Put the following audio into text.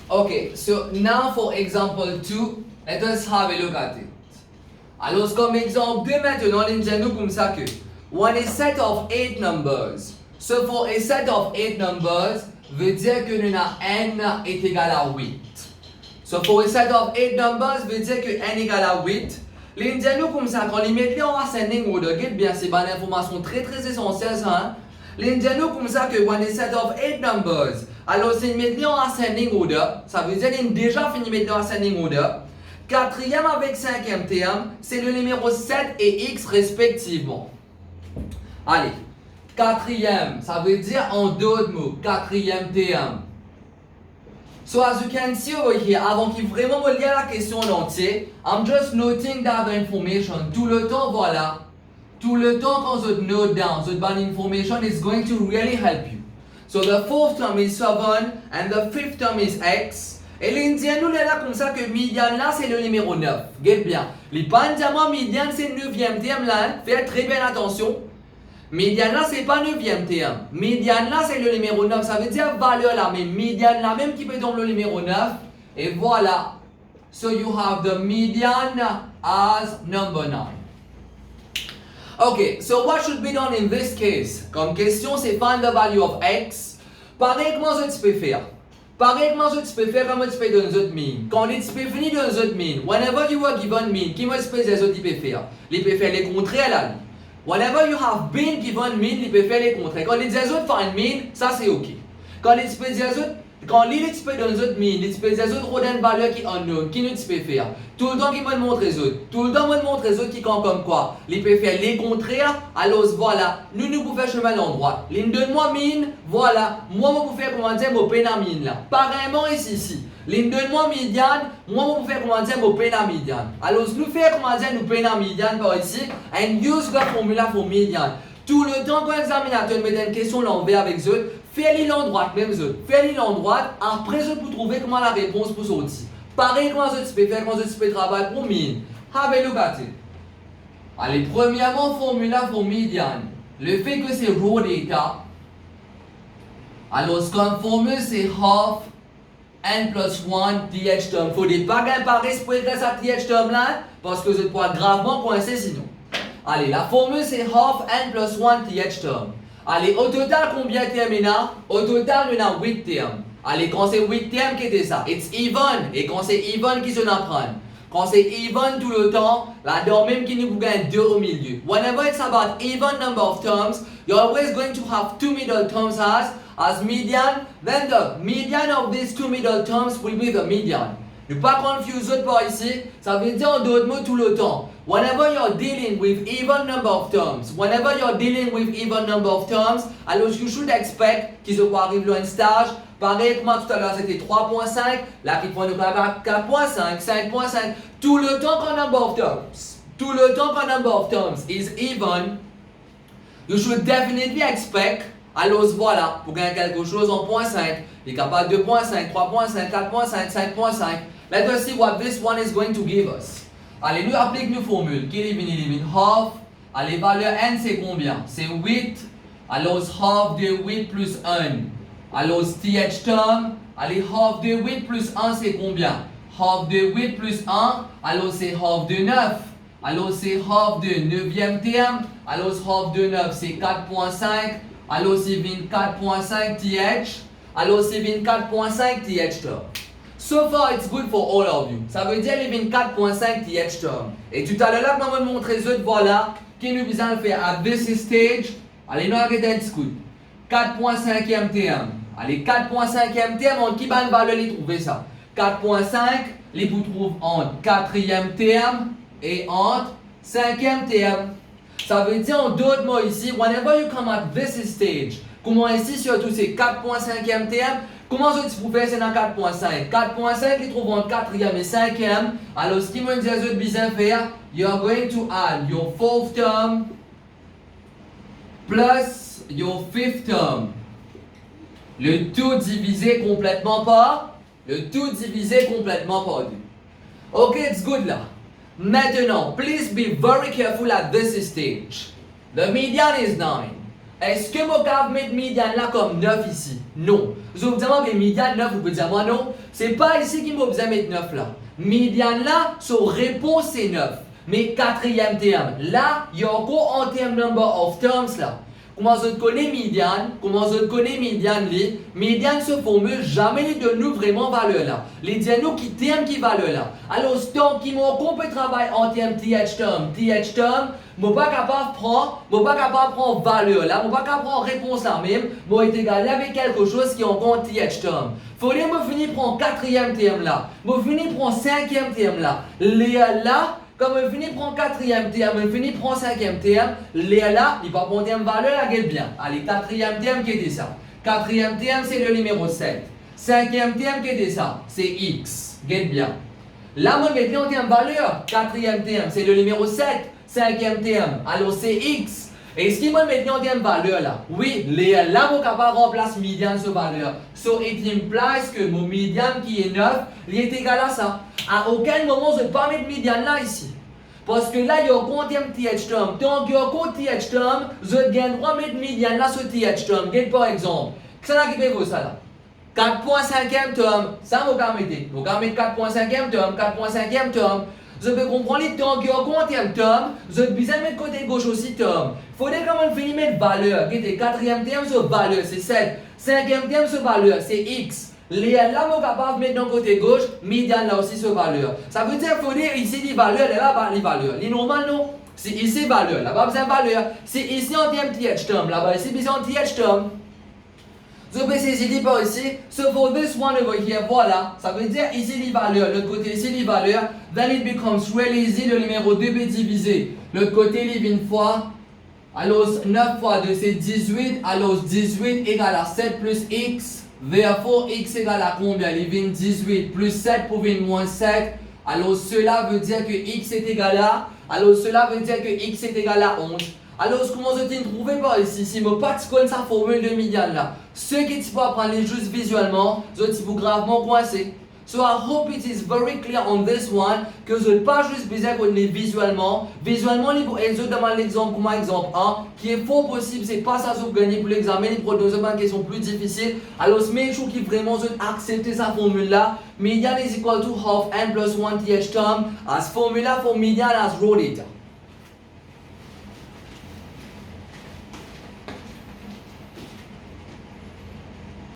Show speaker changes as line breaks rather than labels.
Okay, so now for example 2, let us have a look at it. Alors comme exemple 2 maintenant, nous comme ça que when a set of 8 numbers. So for a set of 8 numbers, veut dire que nous avons n est égal à 8. So for a set of 8 numbers, veut dire que n égale à 8. Nous comme ça, quand les mettons en ascending order, bien, c'est une information très essentielle ça. Hein? Nous comme ça que when a set of 8 numbers, alors c'est une mettons en ascending order, ça veut dire qu'on a déjà fini de mettre en ascending order. Quatrième avec cinquième terme, c'est le numéro 7 et x respectivement. Allez, quatrième, ça veut dire en d'autres mots, quatrième terme. So as you can see over here, avant qu'il vraiment me lire la question en entier, I'm just noting that information. Tout le temps, voilà. Tout le temps quand je note down, the bad information is going to really help you. So the fourth term is 7 and the fifth term is x. Et l'Indien nous là comme ça que median là c'est le numéro 9. Get bien. Les pas diamant median c'est le 9e terme là. Faites très bien attention. Median là c'est pas 9e terme. Median là c'est le numéro 9. Ça veut dire valeur la même. Median la même qui peut tomber le numéro 9. Et voilà. So you have the median as number 9. Okay, so what should be done in this case? Comme question c'est find the value of x. Pareil comment tu peux faire? Pareil comment tu peux faire comme tu peux donner une autre mean. Quand tu peux finir dans une autre mean, whenever you are given mean, qui moi tu peux les autres faire? Ils peuvent faire les contraires là. Whenever you have been given mean, ils peuvent faire les contraires. Quand les autres find mean, ça c'est ok. Quand les tu peux dire autres, quand les tu peux donner une autre mean, les tu peux dire autres rodent une valeur qui est unknown, qui nous tu peux faire? Tout le temps qui me montre les autres. Tout le temps me montre les autres qui comptent comme quoi. Ils peuvent faire les contraires. Alors voilà, nous pouvons faire chemin l'endroit. L'une donne-moi mine, voilà. Moi je peux faire comment dire mon pénamine là. Pareillement ici. L'une donne-moi médiane, moi je peux faire comment dire mon pénamidiane. Alors nous faisons comment dire nous pénamidiane par ici. And use the formula for médiane. Tout le temps quand l'examinateur met une question l'envers avec eux, fais-le l'endroit même eux. Fais-le l'endroit, après eux pour trouver comment la réponse pour sortir. Pareil comment tu peux faire, comment tu peux travailler pour mine. Have a look at it. Allez, premièrement, formula pour median. Le fait que c'est raw data. Alors, comme formule, c'est half n plus 1 th term. Faut des pas qu'un pareil pour écrire ça th term là, parce que je pourrais gravement coincer sinon. Allez, la formule c'est half n plus 1 th term. Allez, au total, combien de termes il y a? Au total, il y a 8 termes. Allez, quand c'est 8 termes, qu'est-ce que c'est ça? It's even. Et quand c'est even, qui se n'apprend? Quand c'est even tout le temps, là-dedans même qui nous gagne 2 au milieu. Whenever it's about even number of terms, you're always going to have 2 middle terms as median. Then the median of these 2 middle terms will be the median. Ne pas confuse par ici, ça veut dire en d'autres mots tout le temps. Whenever you're dealing with even number of terms, alors you should expect qu'il se peut arriver à un stage. Pareil comme tout à l'heure c'était 3.5, là qui prend 4.5, 5.5. Tout le temps qu'un number of terms is even, you should definitely expect. Alors voilà, pour gagner quelque chose en 0.5, il est capable de 2.5, 3.5, 4.5, 5.5. Let us see what this one is going to give us. Allez, nous appliquons nos formules. Qui élimine half. Allez, valeur n c'est combien? C'est 8. Alors, half de 8 plus 1. Alors, th term. Allez, half de 8 plus 1 c'est combien? Half de 8 plus 1. Alors, c'est half de 9. Alors, c'est half de 9e terme. Alors, half de 9 c'est 4.5. Alors, c'est 24.5 th. Alors, c'est 24.5 th term. So far, it's good for all of you. Ça veut dire les 24.5 th term. Et tout à l'heure, là, je vais vous montrer ce voilà, qui nous besoin de faire à this stage. Allez, nous arrêtons de discuter. 4.5e terme. Allez, 4.5e terme, en qui va les trouver ça? 4.5, les vous trouvez entre 4e terme et entre 5e terme. Ça veut dire en d'autres mots ici, whenever you come at this stage, comment ici, surtout c'est 4.5e terme, comment ça tu peux faire c'est dans 4.5? 4.5, ils trouvent entre 4e et 5e. Alors, ce qui me dit que besoin faire, you are going to add your fourth term plus your fifth term. Le tout divisé complètement par 2. Ok, it's good là. Maintenant, please be very careful at this stage. The median is 9. Est-ce que mon cap mettre médiane là comme 9 ici? Non. Vous me dites, médiane 9, vous pouvez dire moi non. C'est pas ici qu'il m'a besoin de mettre 9 là. Médiane là, son réponse c'est 9. Mais quatrième terme, là, il y a encore un terme number of terms là. Comment vous connaissez médiane? Comment vous connaissez médiane? Médiane se formule jamais les donne-nous vraiment valeur là. Les disent-nous qui terme qui valeur là. Alors, tant qu'il qu'on peut travailler en termes th term, je ne pas capable de prendre valeur là, je ne pas capable de prendre réponse là même, je est égal avec quelque chose qui est encore th term. Faudrait me finir prendre quatrième terme là, me finir prendre cinquième terme là. Les là, comme je finis prendre quatrième terme, je finis prendre cinquième terme, les là, il va prendre terme valeur là, guette bien. Allez, quatrième terme qui était ça. Quatrième terme c'est le numéro 7. Cinquième terme qui était ça, c'est x, guette bien. Là, moi, je mets en terme valeur, quatrième terme c'est le numéro 7. Cinquième terme, alors c'est x. Et ce qui me met en terme valeur là, oui, les là, je suis capable de remplacer médiane sur valeur. So it implies que mon médiane qui est 9, il est égal à ça. À aucun moment, je ne vais pas mettre médiane là ici. Parce que là, il y a un terme th term. Tant qu'il y a un th term, je gagne droit de mettre médiane là sur th term. Par exemple, qu'est-ce que ça ça là? 4.5e terme, ça vous permettez. Vous pouvez mettre 4.5e terme, 4.5e terme. Je peux comprendre les temps qui ont compté un terme, je peux bien mettre côté gauche aussi terme. Il faudrait quand même finir mettre valeur. Quatrième terme sur valeur, c'est 7. Cinquième terme sur valeur, c'est x. Les là, on est capable de mettre dans côté gauche, médiane là aussi sur valeur. Ça veut dire qu'il faut dire ici les valeurs, et là, les valeurs. Les normales, non. C'est ici valeur, là-bas, besoin de valeur. C'est ici en terme th term, là-bas, ici, besoin de th term. Je peux saisir par ici, so for this one over here, voilà, ça veut dire ici les valeurs, l'autre côté ici les valeurs, then it becomes really easy, le numéro 2 peut diviser, l'autre côté les 20 fois, alors 9 fois 2 c'est 18, alors 18 égale à 7 plus x, therefore x égale à combien? Les 20, 18 plus 7 pour 20 moins 7, alors cela veut dire que x est égal à, alors cela veut dire que x est égal à 11. Alors, comment je t'ai trouvé par ici? Si je ne pas sa formule de médiane là, ce que tu peux apprendre juste visuellement, je vous gravement coincé. So I hope it is very clear on this one que je ne pas juste besoin de connaître visuellement. Visuellement, je demande l'exemple comme exemple 1, qui est fort possible, c'est pas ça que vous gagnez pour l'examen, pour nous une question plus difficile. Alors, make sure que vraiment je accepte sa formule là. Median is equal to half n plus 1 th term as formula for median as wrote it.